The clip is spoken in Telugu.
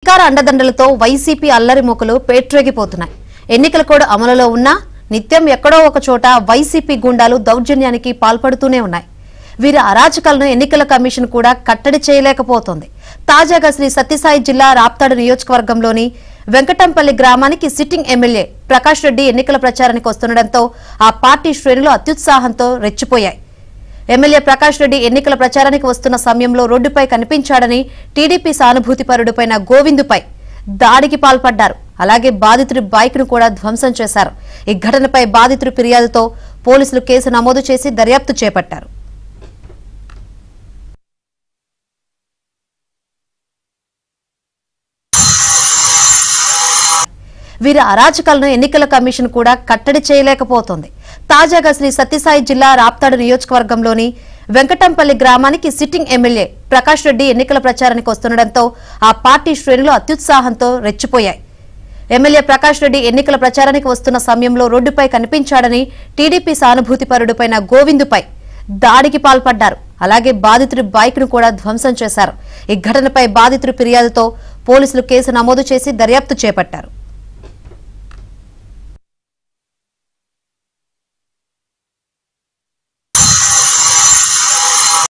అధికార అండదండలతో వైసీపీ అల్లరి మొక్కలు పేట్రేగిపోతున్నాయి. ఎన్నికల కోడ్ అమలులో ఉన్నా నిత్యం ఎక్కడో ఒక చోట వైసీపీ గుండాలు దౌర్జన్యానికి పాల్పడుతూనే ఉన్నాయి. వీరి అరాచకాలను ఎన్నికల కమిషన్ కూడా కట్టడి చేయలేకపోతోంది. తాజాగా శ్రీ సత్యసాయి జిల్లా రాప్తాడు నియోజకవర్గంలోని వెంకటంపల్లి గ్రామానికి సిట్టింగ్ ఎమ్మెల్యే ప్రకాష్ రెడ్డి ఎన్నికల ప్రచారానికి వస్తుండటంతో ఆ పార్టీ శ్రేణులు అత్యుత్సాహంతో రెచ్చిపోయాయి. ఎమ్మెల్యే ప్రకాష్ రెడ్డి ఎన్నికల ప్రచారానికి వస్తున్న సమయంలో రోడ్డుపై కనిపించాడని టీడీపీ సానుభూతిపరుడుపైన గోవిందుపై దాడికి పాల్పడ్డారు. అలాగే బాధితుడి బైక్ ను కూడా ధ్వంసం చేశారు. ఈ ఘటనపై బాధితుడి ఫిర్యాదుతో పోలీసులు కేసు నమోదు చేసి దర్యాప్తు చేపట్టారు. వీరి అరాచకాలను ఎన్నికల కమిషన్ కూడా కట్టడి చేయలేకపోతోంది. తాజాగా శ్రీ సత్యసాయి జిల్లా రాప్తాడు నియోజకవర్గంలోని వెంకటంపల్లి గ్రామానికి సిట్టింగ్ ఎమ్మెల్యే ప్రకాష్ రెడ్డి ఎన్నికల ప్రచారానికి వస్తుండటంతో ఆ పార్టీ శ్రేణులు అత్యుత్సాహంతో రెచ్చిపోయాయి. ఎమ్మెల్యే ప్రకాష్ రెడ్డి ఎన్నికల ప్రచారానికి వస్తున్న సమయంలో రోడ్డుపై కనిపించాడని టీడీపీ సానుభూతిపరుడుపైన గోవిందుపై దాడికి పాల్పడ్డారు. అలాగే బాధితుడి బైక్ ను కూడా ధ్వంసం చేశారు. ఈ ఘటనపై బాధితుడి ఫిర్యాదుతో పోలీసులు కేసు నమోదు చేసి దర్యాప్తు చేపట్టారు.